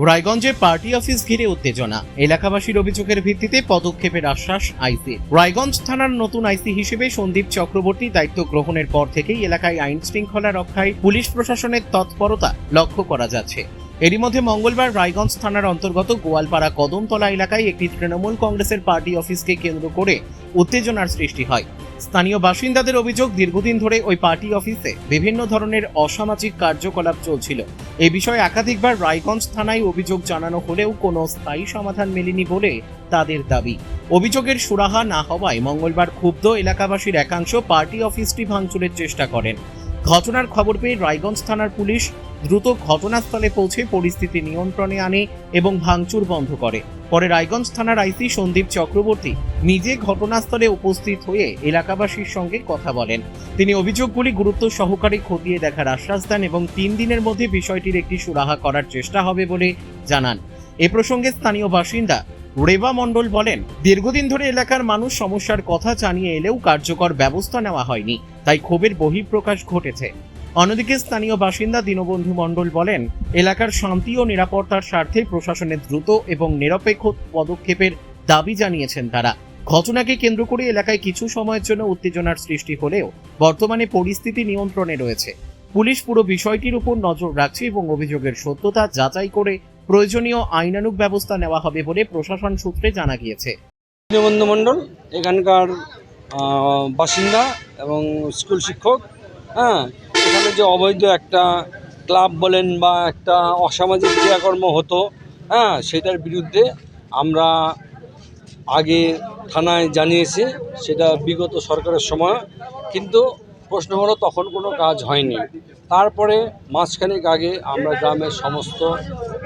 রায়গঞ্জে party office ঘিরে উত্তেজনা, এলাকাবাসীর অভিযোগের ভিত্তিতে পদক্ষেপের আশ্বাস আইসির। রায়গঞ্জ থানার নতুন আইসি হিসেবে সন্দীপ চক্রবর্তী দায়িত্ব গ্রহণের পর থেকেই এলাকায় আইন শৃঙ্খলা রক্ষায় পুলিশ প্রশাসনের তৎপরতা লক্ষ্য করা যাচ্ছে। এরই মধ্যে মঙ্গলবার রায়গঞ্জ থানার অন্তর্গত গোয়ালপাড়া কদমতলা এলাকায় একটি তৃণমূল কংগ্রেসের পার্টি অফিসকে কেন্দ্র করে উত্তেজনার সৃষ্টি হয়। স্থানীয় বাসিন্দাদের অভিযোগ, দীর্ঘদিন ধরে ওই পার্টি অফিসে বিভিন্ন ধরনের অসামাজিক কার্যকলাপ চলছিল। এই বিষয়ে একাধিকবার রায়গঞ্জ থানায় অভিযোগ জানানো হলেও কোনো স্থায়ী সমাধান মেলেনি বলে তাদের দাবি। অভিযোগের সুরাহা না হওয়ায় মঙ্গলবার ক্ষুব্ধ এলাকাবাসীর একাংশ পার্টি অফিসটি ভাঙচুরের চেষ্টা করেন। ঘটনার খবর পেয়ে রায়গঞ্জ থানার পুলিশ দ্রুত ঘটনাস্থলে পৌঁছে পরিস্থিতি নিয়ন্ত্রণে আনে এবং ভাঙচুর বন্ধ করে। পরে রায়গঞ্জ থানার আইসি সন্দীপ চক্রবর্তী নিজে ঘটনাস্থলে উপস্থিত হয়ে এলাকাবাসীর সঙ্গে কথা বলেন। তিনি অভিযোগগুলি গুরুত্ব সহকারে খতিয়ে দেখার আশ্বাস দেন এবং 3 দিনের মধ্যে বিষয়টির একটি সুরাহা করার চেষ্টা হবে বলে জানান। এ প্রসঙ্গে স্থানীয় বাসিন্দা রেবা মণ্ডল বলেন, দীর্ঘদিন ধরে এলাকার মানুষ সমস্যার কথা জানিয়ে এলেও কার্যকর ব্যবস্থা নেওয়া হয়নি, তাই ক্ষোভের বহিঃপ্রকাশ ঘটেছে। অন্যদিকে স্থানীয় বাসিন্দা দীনবন্ধু মণ্ডল বলেন, এলাকার শান্তি ও নিরাপত্তার স্বার্থে প্রশাসনের দ্রুত এবং নিরপেক্ষ পদক্ষেপের দাবি জানিয়েছেন তারা। ঘটনাকে কেন্দ্র করে এলাকায় কিছু সময়ের জন্য উত্তেজনার সৃষ্টি হলেও বর্তমানে পরিস্থিতি নিয়ন্ত্রণে রয়েছে। পুলিশ পুরো বিষয়টির উপর নজর রাখছে এবং অভিযোগের সত্যতা যাচাই করে প্রয়োজনীয় আইনানুগ ব্যবস্থা নেওয়া হবে বলে প্রশাসন সূত্রে জানা গিয়েছে। দীনবন্ধু মণ্ডল এখানকার বাসিন্দা এবং স্কুল শিক্ষক। এখানে যে অবৈধ একটা ক্লাব বলেন বা একটা অসামাজিক ক্রিয়াকর্ম হতো, সেটার বিরুদ্ধে আমরা আগে থানায় জানিয়েছি, সেটা বিগত সরকারের সময়, কিন্তু প্রশ্ন হলো তখন কোনো কাজ হয়নি। তারপরে মাসখানেক আগে আমরা গ্রামের সমস্ত,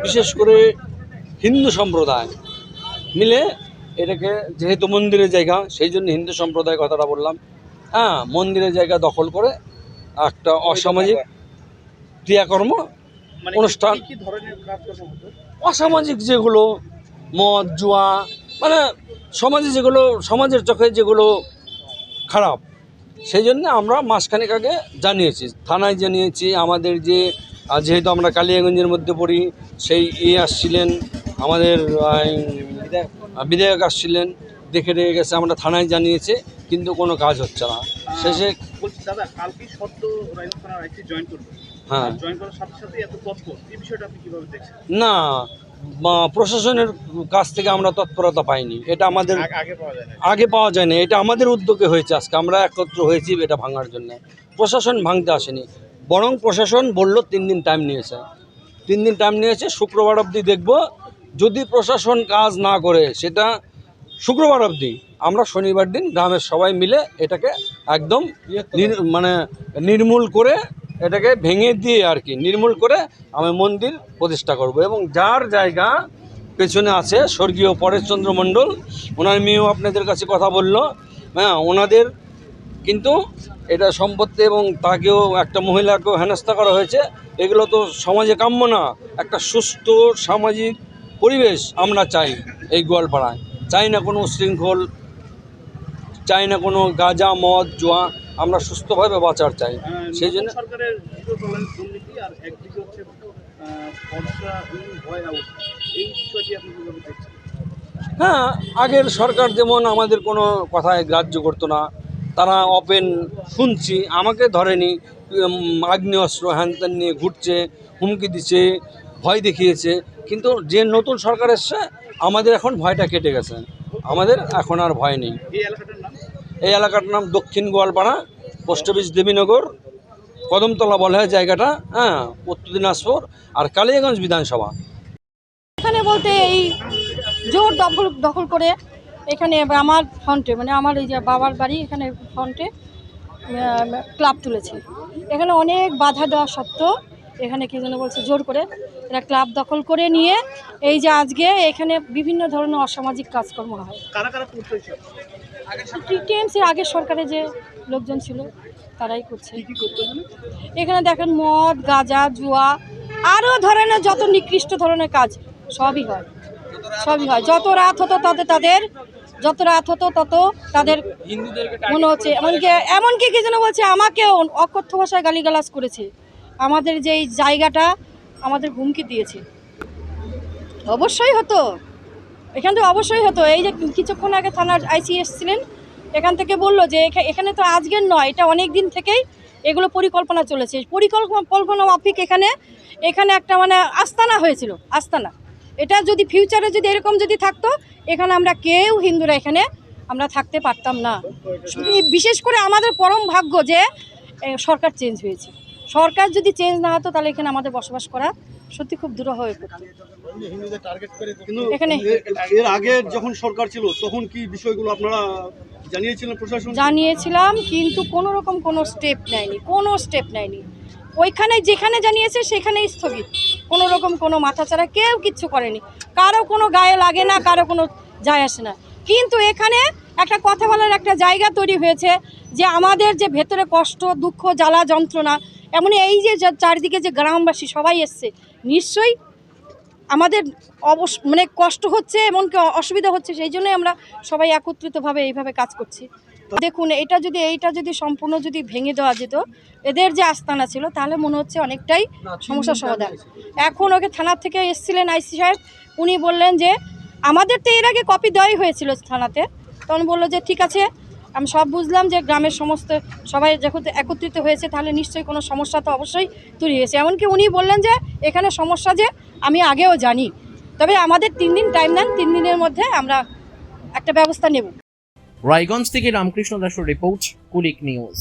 বিশেষ করে হিন্দু সম্প্রদায় মিলে, এটাকে যেহেতু মন্দিরের জায়গা সেই জন্য হিন্দু সম্প্রদায় কথাটা বললাম, মন্দিরের জায়গা দখল করে একটা অসামাজিক ক্রিয়াকর্ম অনুষ্ঠান, অসামাজিক যেগুলো মদ জুয়া, মানে সমাজে যেগুলো, সমাজের চোখে যেগুলো খারাপ, সেই জন্য আমরা মাসখানেক আগে জানিয়েছি, থানায় জানিয়েছি। আমাদের যেহেতু আমরা কালিয়াগঞ্জের মধ্যে পড়ি, সেই আসছিলেন আমাদের বিধায়ক আসছিলেন, দেখে গেছে, আমরা থানায় জানিয়েছি, কিন্তু কোনো কাজ হচ্ছে না। শেষে দাদা কালকে সদ্য রায়গঞ্জ থানার আইসি জয়েন করবে, জয়েন করার সাথে সাথে এত তৎপর, এই বিষয়টা আপনি কিভাবে দেখছেন? না, প্রশাসনের কাছ থেকে আমরা তৎপরতা পাইনি, এটা আমাদের আগে পাওয়া যায় না, এটা আমাদের উদ্যোগে হয়েছে। আজকে আমরা একত্র হয়েছি এটা ভাঙার জন্য, প্রশাসন ভাঙতে আসেনি, বরং প্রশাসন বলল 3 দিন টাইম নিয়েছে। 3 দিন টাইম নিয়েছে, শুক্রবার অবধি দেখব। যদি প্রশাসন কাজ না করে সেটা শুক্রবার অবধি, আমরা শনিবার দিন গ্রামের সবাই মিলে এটাকে একদম নির্মূল করে, এটাকে ভেঙে দিয়ে আর কি নির্মূল করে আমি মন্দির প্রতিষ্ঠা করব। এবং যার জায়গা পেছনে আছে স্বর্গীয় পরেশচন্দ্র মণ্ডল, ওনার মেয়েও আপনাদের কাছে কথা বলল, ওনাদের কিন্তু এটা সম্পত্তি এবং তাকেও, একটা মহিলাকেও হেনস্থা করা হয়েছে। এগুলো তো সমাজে কাম্য না। একটা সুস্থ সামাজিক পরিবেশ আমরা চাই এই গোয়ালপাড়ায়, চাই না কোনো উশৃঙ্খল, চাই না কোনো গাঁজা মদ জুয়া, আমরা সুস্থভাবে বাঁচার চাই। সেই জন্য সরকারের দুর্নীতি আর একদিকে হচ্ছে এই বিষয়টি আপনি কিভাবে দেখছেন? আগের সরকার যেমন আমাদের কোনো কথায় গ্রাহ্য করতো না, তারা ওপেন শুনছি, আমাকে ধরেনি, আগ্নেয়াস্ত্র হ্যানত্যান নিয়ে ঘুরছে, হুমকি দিচ্ছে, ভয় দেখিয়েছে। কিন্তু যে নতুন সরকার এসছে, আমাদের এখন ভয়টা কেটে গেছে, আমাদের এখন আর ভয় নেই। এই এলাকাটার নাম দক্ষিণ গোয়ালপাড়া, পোস্ট অফিস দেবীনগর, কদমতলা বলা হয় জায়গাটা, উত্তর দিনাজপুর আর কালিয়াগঞ্জ বিধানসভা। এখানে বলতে এই জোর দখল করে এখানে আমার ফ্রন্টে, মানে আমার এই যে বাবার বাড়ি, এখানে ফ্রন্টে ক্লাব তুলেছে। এখানে অনেক বাধা দেওয়া সত্ত্বেও এখানে কি যেন বলছে জোর করে এরা ক্লাব দখল করে নিয়ে এই যে আজকে এখানে বিভিন্ন ধরনের অসামাজিক কাজকর্ম হয়। টিএমসির আগের সরকারে যে লোকজন ছিল তারাই করছে। এখানে দেখেন মদ গাঁজা জুয়া আরও ধরনের যত নিকৃষ্ট ধরনের কাজ সবই হয়। যত রাত হতো যত রাত হতো তত তাদের মনে হচ্ছে, এমনকি কি যেন বলছে, আমাকেও অকথ্য ভাষায় গালিগালাজ করেছে। আমাদের যে জায়গাটা আমাদের হুমকি দিয়েছে। অবশ্যই হতো, এখান থেকে অবশ্যই হতো। এই যে কিছুক্ষণ আগে থানার আইসি এসেছিলেন, এখান থেকে বললো যে এখানে তো আজকের নয়, এটা অনেক দিন থেকেই এগুলো পরিকল্পনা চলেছে। পরিকল্পনা মাফিক এখানে একটা মানে আস্তানা হয়েছিল, আস্তানা। এটা যদি ফিউচারে যদি এরকম যদি থাকতো, এখানে আমরা কেউ হিন্দুরা এখানে আমরা থাকতে পারতাম না। বিশেষ করে আমাদের পরম ভাগ্য যে সরকার চেঞ্জ হয়েছে। সরকার যদি চেঞ্জ না হতো তাহলে এখানে আমাদের বসবাস করা সত্যি খুব দূর হয়ে পড়তো। এখানে এর আগে যখন সরকার ছিল তখন কি বিষয়গুলো আপনারা জানিয়েছিলেন প্রশাসন? জানিয়েছিলাম, কিন্তু কোনো রকম কোনো স্টেপ নেয়নি। ওইখানে যেখানে জানিয়েছে সেখানেই স্থগিত, কোনো রকম কোনো মাথাচাড়া কেউ কিচ্ছু করেনি। কারো কোনো গায়ে লাগে না, কারো কোনো যায় আসে না। কিন্তু এখানে একটা কথা বলার একটা জায়গা তৈরি হয়েছে যে আমাদের যে ভেতরে কষ্ট, দুঃখ, জ্বালা, যন্ত্রণা, এমনই এই যে চারিদিকে যে গ্রামবাসী সবাই এসছে, নিশ্চয়ই আমাদের মানে কষ্ট হচ্ছে, এমনকি অসুবিধা হচ্ছে। সেই জন্যই আমরা সবাই একত্রিতভাবে এইভাবে কাজ করছি। দেখুন, এইটা যদি সম্পূর্ণ যদি ভেঙে দেওয়া যেত, এদের যে আস্তানা ছিল, তাহলে মনে হচ্ছে অনেকটাই সমস্যার সমাধান। এখন ওকে থানা থেকে এসেছিলেন আইসি সাহেব, উনি বললেন যে আমাদের তো এর আগে কপি দেওয়াই হয়েছিল থানাতে। তখন বললো যে ঠিক আছে, আমি সব বুঝলাম যে গ্রামের সমস্ত সবাই যখন একত্রিত হয়েছে তাহলে নিশ্চয়ই কোনো সমস্যা তো অবশ্যই তৈরি হয়েছে। এমনকি উনি বললেন যে এখানে সমস্যা যে আমি আগেও জানি, তবে আমাদের 3 দিন টাইম দেন, 3 দিনের মধ্যে আমরা একটা ব্যবস্থা নেব। রায়গঞ্জ থেকে রামকৃষ্ণ দাসের রিপোর্ট, কুলিক নিউজ।